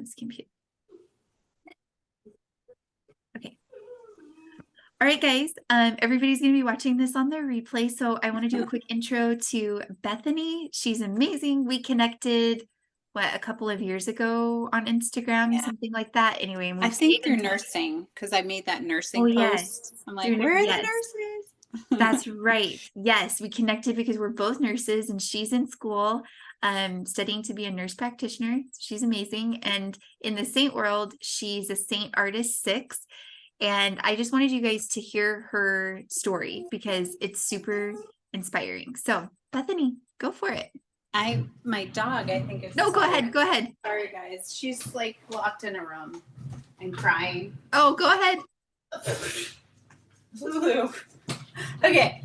this computer. Okay. All right, guys. Everybody's going to be watching this on the replay, so I want to do a quick intro to Bethany. She's amazing. We connected, a couple of years ago on Instagram, something like that. Anyway, and I we've think stayed in through touch. nursing, because I made that nursing post. I'm like, where are the nurses? That's right. Yes, we connected because we're both nurses and she's in school studying to be a nurse practitioner. She's amazing. And in the saint world, she's a Saint Artist 6. And I just wanted you guys to hear her story because it's super inspiring. So, Bethany, go for it. My dog, I think is. No, go ahead. Go ahead. Sorry, guys. She's like locked in a room and crying. Oh, go ahead. Okay,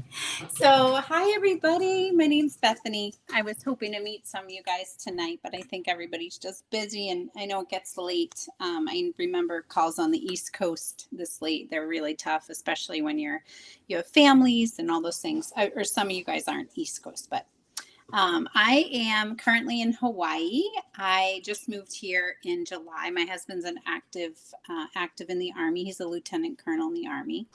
so hi everybody. My name's Bethany. I was hoping to meet some of you guys tonight, but I think everybody's just busy, and I know it gets late. I remember calls on the East Coast this late. They're really tough, especially when you have families and all those things. Or some of you guys aren't East Coast, but I am currently in Hawaii. I just moved here in July. My husband's an active in the Army. He's a lieutenant colonel in the Army.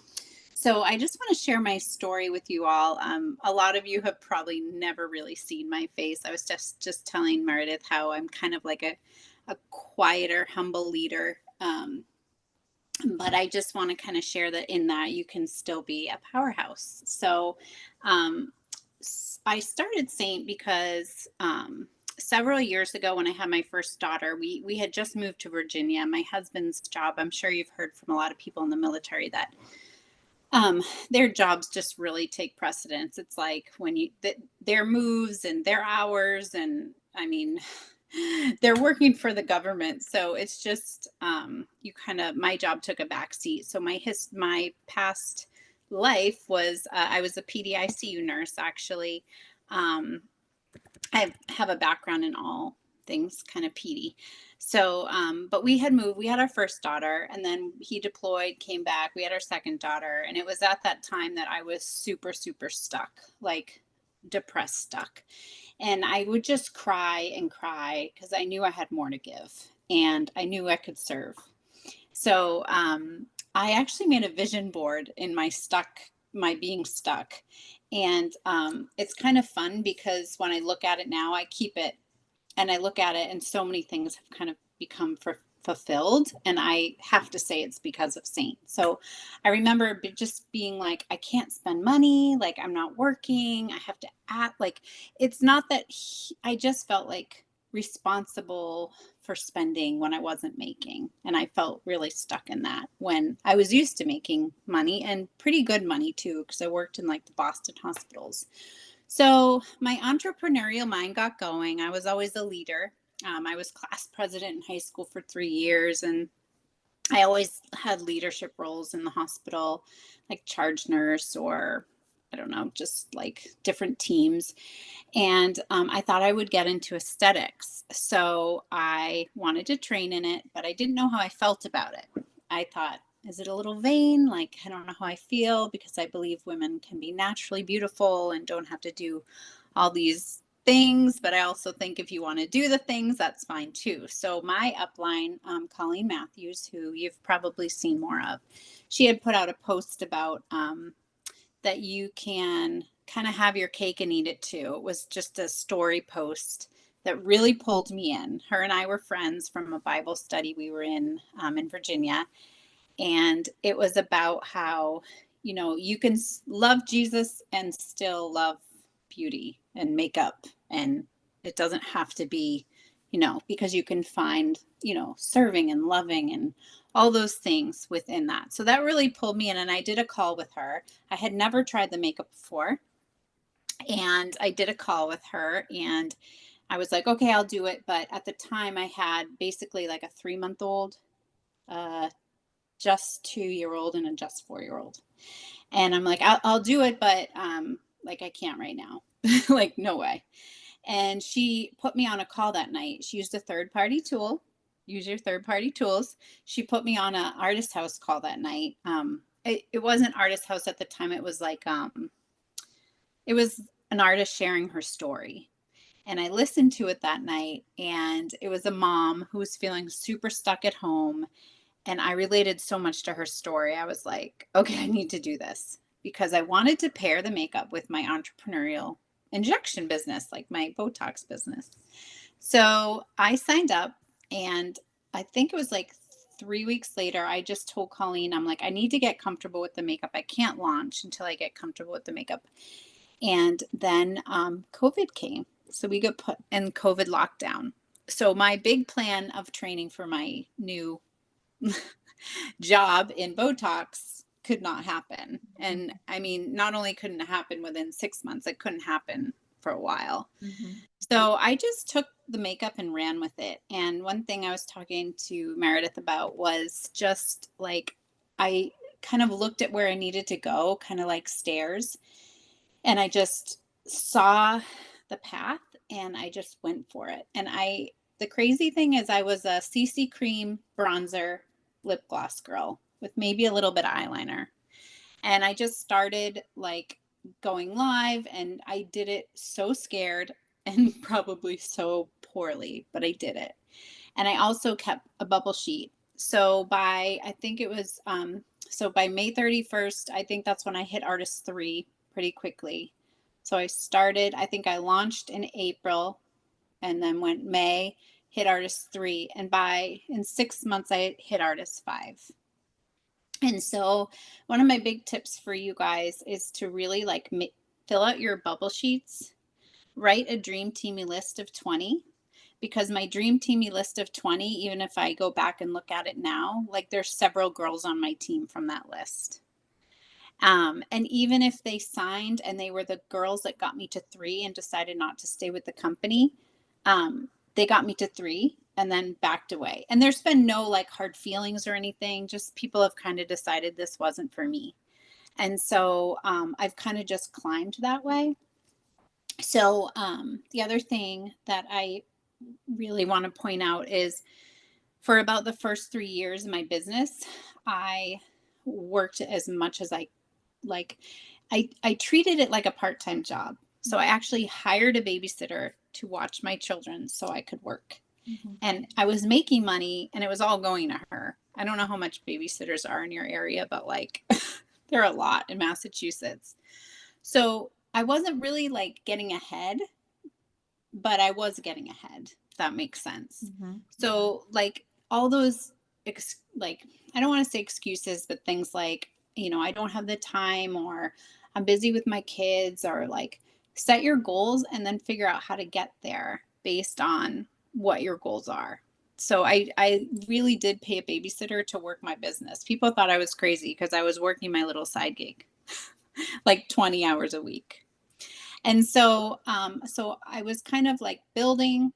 So I just want to share my story with you all. A lot of you have probably never really seen my face. I was just telling Meredith how I'm kind of like a quieter, humble leader. But I just want to kind of share that in that you can still be a powerhouse. So I started Saint because several years ago when I had my first daughter, we had just moved to Virginia. My husband's job, I'm sure you've heard from a lot of people in the military that their jobs just really take precedence. It's like when their moves and their hours, and I mean, they're working for the government. So it's just, my job took a back seat. So my past life was, I was a PDICU nurse, actually. I have a background in all things kind of PD. So, but we had moved, we had our first daughter, and then he deployed, came back, we had our second daughter. And it was at that time that I was super, super stuck, like depressed, stuck. And I would just cry and cry because I knew I had more to give and I knew I could serve. So, I actually made a vision board in my being stuck. And it's kind of fun because when I look at it now, I keep it and I look at it and so many things have kind of become fulfilled. And I have to say it's because of Saint. So I remember just being like, I can't spend money. Like I'm not working. I have to act like it's not that I just felt like responsible for spending when I wasn't making. And I felt really stuck in that when I was used to making money and pretty good money too, because I worked in like the Boston hospitals. So my entrepreneurial mind got going. I was always a leader. I was class president in high school for 3 years, and I always had leadership roles in the hospital, like charge nurse or I don't know, just like different teams. And I thought I would get into aesthetics. So I wanted to train in it, but I didn't know how I felt about it. I thought, is it a little vain? Like, I don't know how I feel because I believe women can be naturally beautiful and don't have to do all these things. But I also think if you want to do the things, that's fine too. So my upline, Colleen Matthews, who you've probably seen more of, she had put out a post about that you can kind of have your cake and eat it too. It was just a story post that really pulled me in. Her and I were friends from a Bible study we were in Virginia. And it was about how, you can love Jesus and still love beauty and makeup. And it doesn't have to be, because you can find, serving and loving and all those things within that. So that really pulled me in. And I did a call with her. I had never tried the makeup before. And I did a call with her and I was like, okay, I'll do it. But at the time I had basically like a 3-month-old, just 2-year-old and a just 4-year-old. And I'm like, I'll do it. But like, I can't right now, like, no way. And she put me on a call that night. She used a third-party tool. Use your third-party tools. She put me on an Artist House call that night. It wasn't Artist House at the time. It was like, it was an artist sharing her story. And I listened to it that night, and it was a mom who was feeling super stuck at home. And I related so much to her story. I was like, okay, I need to do this because I wanted to pair the makeup with my entrepreneurial injection business, like my Botox business. So I signed up, and I think it was like 3 weeks later, I just told Colleen, I'm like, I need to get comfortable with the makeup. I can't launch until I get comfortable with the makeup. And then COVID came. So we got put in COVID lockdown. So my big plan of training for my new job in Botox could not happen. And I mean, not only couldn't happen within 6 months, it couldn't happen for a while. Mhm. So I just took the makeup and ran with it. And one thing I was talking to Meredith about was just like, I kind of looked at where I needed to go, kind of like stairs. And I just saw the path and I just went for it. And the crazy thing is, I was a CC cream bronzer lip gloss girl with maybe a little bit of eyeliner. And I just started like going live, and I did it so scared and probably so poorly, but I did it. And I also kept a bubble sheet. So I think it was, so by May 31st, I think that's when I hit Artist 3 pretty quickly. So I started, I think I launched in April and then went May, hit Artist 3. And in 6 months, I hit Artist 5. And so one of my big tips for you guys is to really like fill out your bubble sheets, write a dream teamy list of 20, because my dream teamy list of 20, even if I go back and look at it now, like there's several girls on my team from that list. And even if they signed and they were the girls that got me to 3 and decided not to stay with the company, they got me to 3 and then backed away. And there's been no like hard feelings or anything, just people have kind of decided this wasn't for me. And so I've kind of just climbed that way. So the other thing that I really want to point out is, for about the first 3 years of my business, I worked as much as like I treated it like a part-time job. So I actually hired a babysitter to watch my children so I could work. Mhm. And I was making money and it was all going to her. I don't know how much babysitters are in your area, but like there are a lot in Massachusetts. So I wasn't really like getting ahead, but I was getting ahead, if that makes sense. Mhm. So like all those like, I don't want to say excuses, but things like, I don't have the time, or I'm busy with my kids, or like set your goals and then figure out how to get there based on what your goals are. So I really did pay a babysitter to work my business. People thought I was crazy because I was working my little side gig like 20 hours a week. And so I was kind of like building,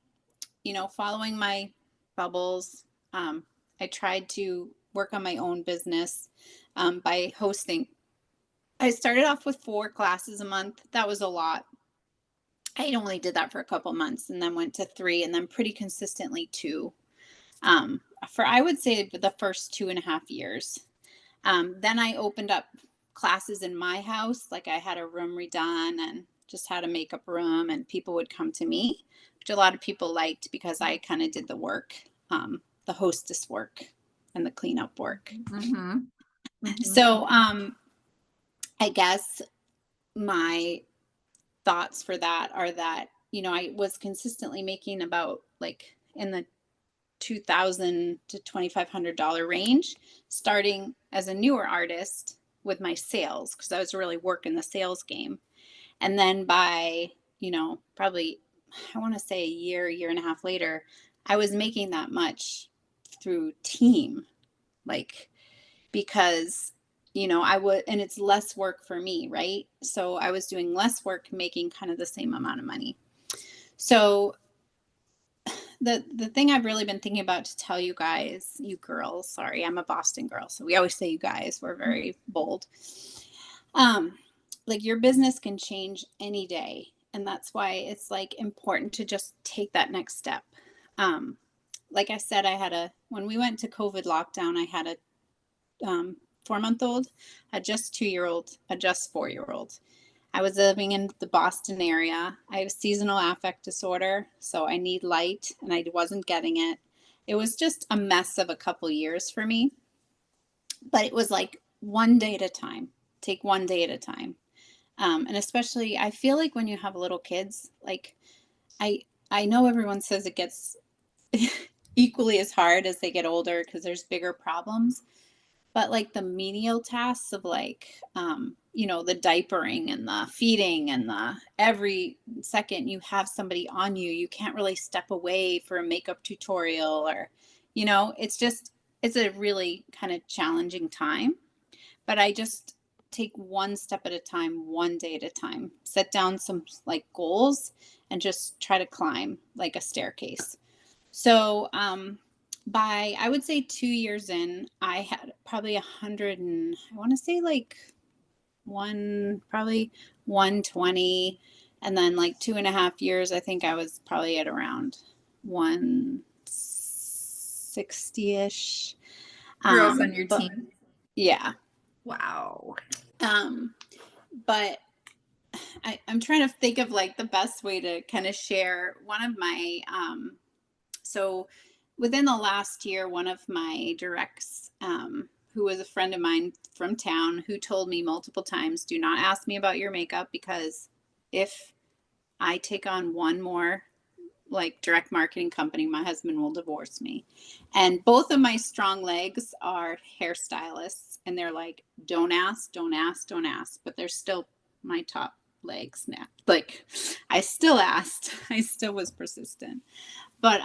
following my bubbles. I tried to work on my own business by hosting. I started off with 4 classes a month. That was a lot. I only did that for a couple months and then went to 3 and then pretty consistently 2 for, I would say, the first 2.5 years. Then I opened up classes in my house. Like I had a room redone and just had a makeup room, and people would come to me, which a lot of people liked because I kind of did the work, the hostess work and the cleanup work. Mhm. Mhm. So I guess my thoughts for that are that, I was consistently making about like in the $2,000 to $2,500 range, starting as a newer artist with my sales, because I was really working the sales game. And then by, probably, I want to say a year and a half later, I was making that much through team, like, because, I would, and it's less work for me, right? So I was doing less work, making kind of the same amount of money. So the thing I've really been thinking about to tell you guys, you girls, sorry, I'm a Boston girl, so we always say you guys, we're very bold. Like your business can change any day, and that's why it's like important to just take that next step. Like I said, when we went to COVID lockdown, I had a 4-month-old, a just 2-year-old, a just 4-year-old. I was living in the Boston area. I have seasonal affect disorder, so I need light and I wasn't getting it. It was just a mess of a couple years for me, but it was like one day at a time. Take one day at a time. And especially, I feel like when you have little kids, like I I know everyone says it gets equally as hard as they get older because there's bigger problems, but like the menial tasks of like the diapering and the feeding and the every second you have somebody on you, you can't really step away for a makeup tutorial, or it's a really kind of challenging time. But I just take one step at a time, one day at a time, set down some like goals and just try to climb like a staircase. So by I would say 2 years in, I had probably 100 and I want to say like probably 120. And then like 2.5 years, I think I was probably at around 160-ish. Girls on your But team. yeah. Wow. But I'm trying to think of like the best way to kind of share one of my so within the last year, one of my directs, who was a friend of mine from town, who told me multiple times, do not ask me about your makeup, because if I take on one more like direct marketing company, my husband will divorce me. And both of my strong legs are hairstylists, and they're like, don't ask, don't ask, don't ask. But they're still my top legs now. Like I still asked, I still was persistent. But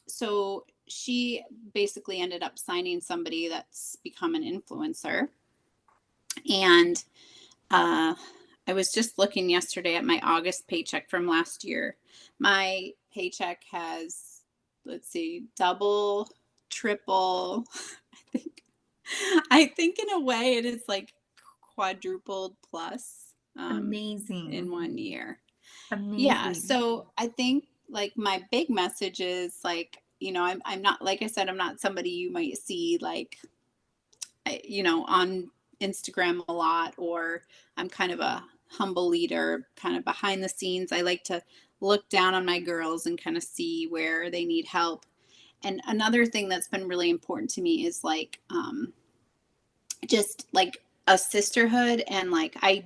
so she basically ended up signing somebody that's become an influencer. And I was just looking yesterday at my August paycheck from last year. My paycheck has, let's see, double, triple. I think, I think in a way it is like quadrupled plus in Amazing. 1 year. Yeah. Amazing. So I think like my big message is like, I'm not, like I said, I'm not somebody you might see like, on Instagram a lot, or I'm kind of a humble leader, kind of behind the scenes. I like to look down on my girls and kind of see where they need help. And another thing that's been really important to me is like, just like a sisterhood, and like I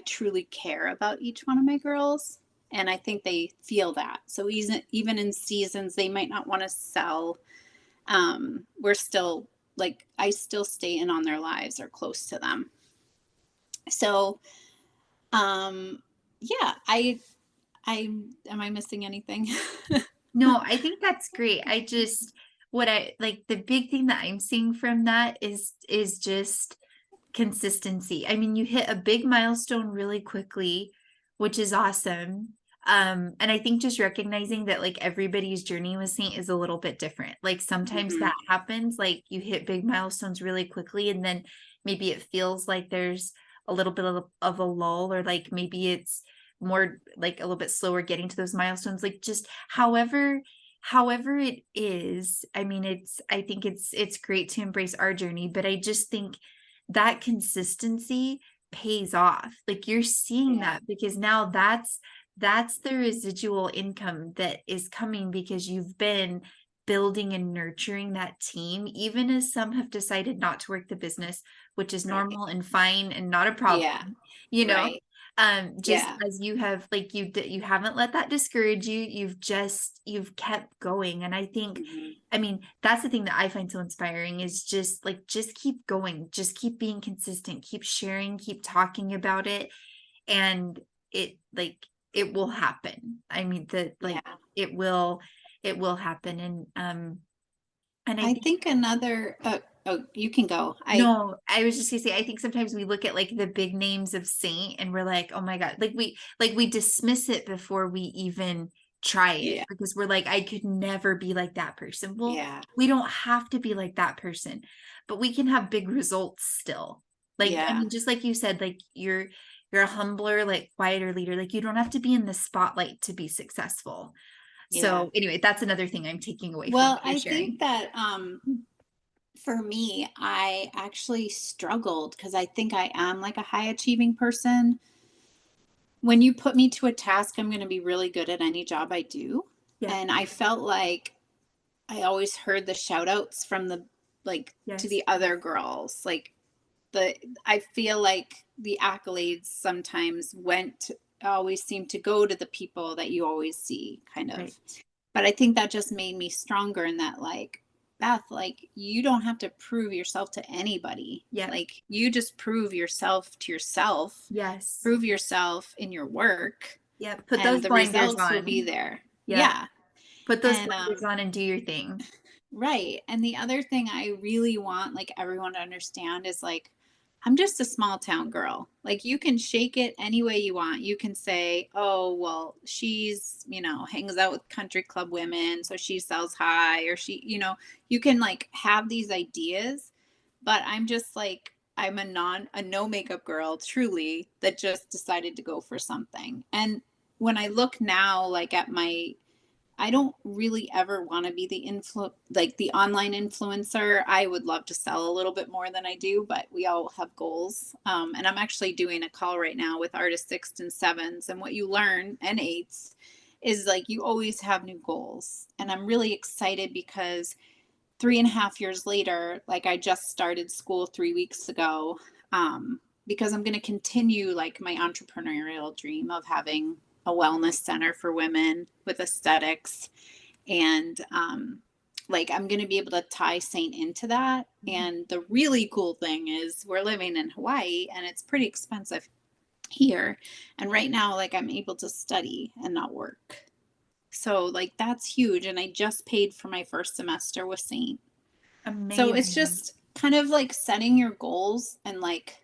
truly care about each one of my girls, and I think they feel that. So even in seasons they might not want to sell, we're still like, I still stay in on their lives or close to them. So yeah, I am I missing anything? No, I think that's great. I just what I like the big thing that I'm seeing from that is just consistency. I mean, you hit a big milestone really quickly, which is awesome. And I think just recognizing that like everybody's journey with Saint is a little bit different. Like sometimes Mm-hmm. that happens, like you hit big milestones really quickly, and then maybe it feels like there's a little bit of a lull, or like maybe it's more like a little bit slower getting to those milestones. Like just however it is, I mean, I think it's great to embrace our journey, but I just think that consistency pays off. Like you're seeing Yeah. that because now that's the residual income that is coming because you've been building and nurturing that team, even as some have decided not to work the business, which is Right. normal and fine and not a Yeah. problem, you know. Right. Just Yeah. as you have, like, you haven't let that discourage you, you've kept going. And I think, Mm-hmm. I mean, that's the thing that I find so inspiring is just keep going, just keep being consistent, keep sharing, keep talking about it, and it like it will happen. I mean, Yeah. it will happen. And I I think, think another, oh, you can go. no, I was just gonna say, I think sometimes we look at like the big names of Saint and we're like, oh my God, like we dismiss it before we even try it Yeah. because we're like, I could never be like that person. Well, Yeah. we don't have to be like that person, but we can have big results still. Like, I Yeah. mean, just like you said, like you're a humbler, like quieter leader. Like you don't have to be in the spotlight to be successful. Yeah. So anyway, that's another thing I'm taking away from Well, what you're I think sharing. that for me, I actually struggled because I think I am like a high achieving person. when you put me to a task, I'm going to be really good at any job I do. Yeah. And I felt like I always heard the shout outs from the, like, to Yes. the other girls. Like, the, I feel like the accolades sometimes always seem to go to the people that you always see, kind of. Right. But I think that just made me stronger in that, like, Beth, like, you don't have to prove yourself to anybody. Yeah. Like, you just prove yourself to yourself, Yes. prove yourself in your work, Yeah. Put and those the blinders results will be on. there. Yeah. Yeah. Put those And blinders on and do your thing. right. And the other thing I really want, like, everyone to understand is, like, I'm just a small town girl. Like, you can shake it any way you want. You can say, oh, well, she's, hangs out with country club women, so she sells high, or you can, like, have these ideas, but I'm just like, I'm a no makeup girl, truly, that just decided to go for something. And when I look now, like, at my, I don't really ever want to be like the online influencer. I would love to sell a little bit more than I do, but we all have goals. And I'm actually doing a call right now with artists 6s and 7s. And what you learn, and 8s, is like you always have new goals. And I'm really excited because 3.5 years later, like, I just started school 3 weeks ago, because I'm going to continue, like, my entrepreneurial dream of having a wellness center for women with aesthetics. And like, I'm going to be able to tie Saint into that. And the really cool thing is we're living in Hawaii and it's pretty expensive here. And right now, like, I'm able to study and not work. So, like, that's huge. And I just paid for my first semester with Saint. So it's Amazing. just kind of like setting your goals, and, like,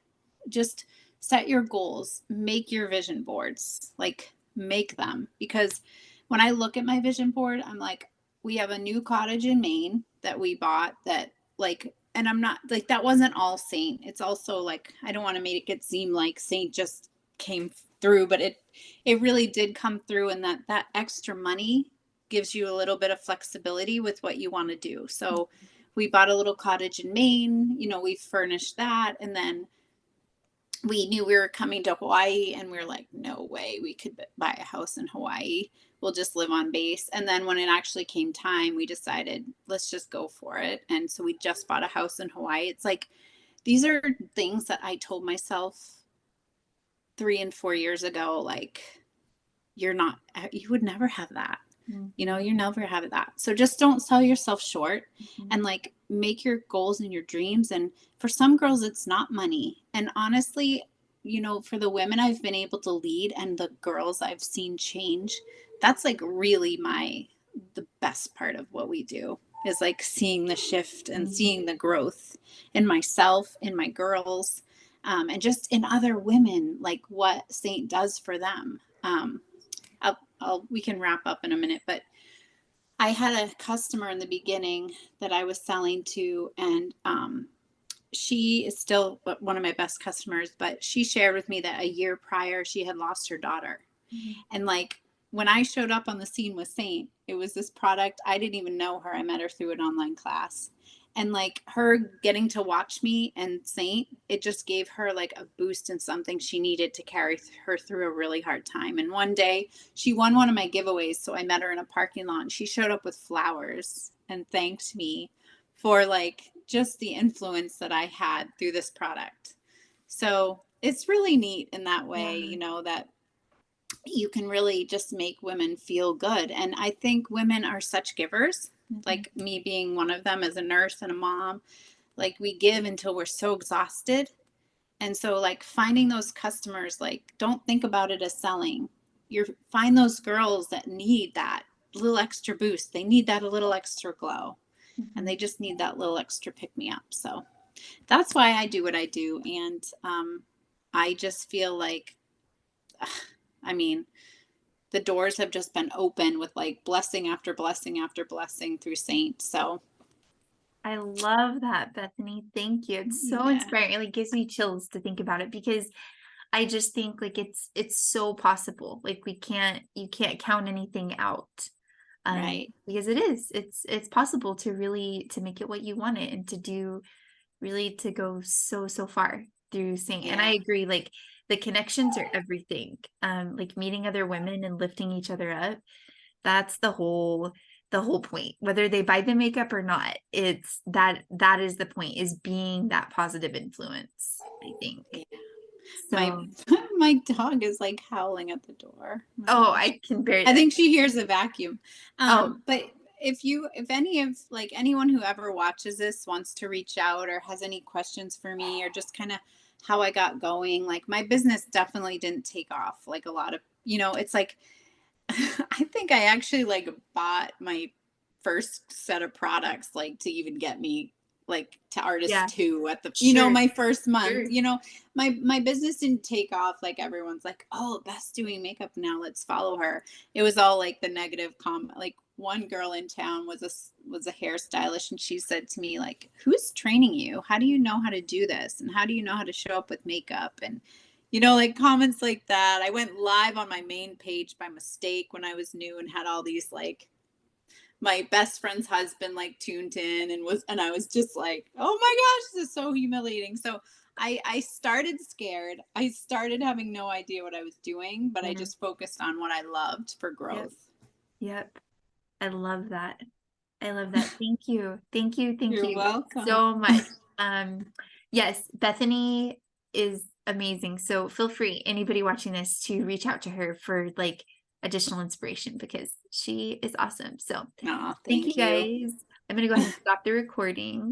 just set your goals, make your vision boards, like, make them. Because when I look at my vision board, I'm like, we have a new cottage in Maine that we bought that, like, and I'm not like, that wasn't all Saint. It's also like, I don't want to make it seem like Saint just came through, but it really did come through, and that extra money gives you a little bit of flexibility with what you want to do. So we bought a little cottage in Maine, we furnished that. And then we knew we were coming to Hawaii, and we were like, no way we could buy a house in Hawaii. We'll just live on base. And then when it actually came time, we decided, let's just go for it. And so we just bought a house in Hawaii. It's like, these are things that I told myself 3 and 4 years ago, like, you would never have that. You never have that. So just don't sell yourself short, and, like, make your goals and your dreams. And for some girls, it's not money. And honestly, for the women I've been able to lead and the girls I've seen change, that's, like, really the best part of what we do, is, like, seeing the shift and seeing the growth in myself, in my girls, and just in other women, like, what Saint does for them. We can wrap up in a minute, but I had a customer in the beginning that I was selling to, and she is still one of my best customers, but she shared with me that a year prior she had lost her daughter. And, like, when I showed up on the scene with Saint, it was this product. I didn't even know her. I met her through an online class. And, like, her getting to watch me and Saint, it just gave her, like, a boost and something she needed to carry her through a really hard time. And one day she won one of my giveaways. So I met her in a parking lot, and she showed up with flowers and thanked me for, like, just the influence that I had through this product. So it's really neat in that way, Yeah. that you can really just make women feel good. And I think women are such givers, like me being one of them as a nurse and a mom. Like, we give until we're so exhausted. And so, like, finding those customers, like, don't think about it as selling. Find those girls that need that little extra boost. They need that a little extra glow, and they just need that little extra pick me up. So that's why I do what I do. And I just feel like, I mean, the doors have just been open with, like, blessing after blessing after blessing through Saint. So I love that, Bethany. Thank you. It's so yeah, inspiring. It like gives me chills to think about it because I just think like it's so possible. Like you can't count anything out. right. Because it is. It's possible to really to make it what you want it and to do really to go so far through Saint. And I Yeah, agree, like The connections are everything. Like meeting other women and lifting each other up. That's the whole point. Whether they buy the makeup or not, it's that is the point, is being that positive influence, I think. My So, my dog is like howling at the door. Oh my oh, gosh. I can bear I that. think she hears the vacuum. Oh, But if any of like anyone who ever watches this wants to reach out or has any questions for me or just kind of how I got going, like my business definitely didn't take off like a lot of, it's like I think I actually like bought my first set of products like to even get me like to yeah, Artist 2 at the sure, my first month. sure. My business didn't take off like everyone's like, "Oh, Beth's doing makeup now, let's follow her." It was all like the negative comment. Like one girl in town was a hairstylist and she said to me like, "Who's training you? How do you know how to do this? And how do you know how to show up with makeup?" And like comments like that. I went live on my main page by mistake when I was new and had all these like my best friend's husband like tuned in and I was just like, oh my gosh, this is so humiliating. So I started scared. I started having no idea what I was doing, but I Mhm. just focused on what I loved for Yep, growth. yep. I love that. I love that. Thank you. Thank you. Thank You're you welcome. so much. Um, yes, Bethany is amazing. So feel free, anybody watching this, to reach out to her for like additional inspiration because she is awesome. So Oh, thank you thank you. guys. I'm gonna go ahead and stop the recording.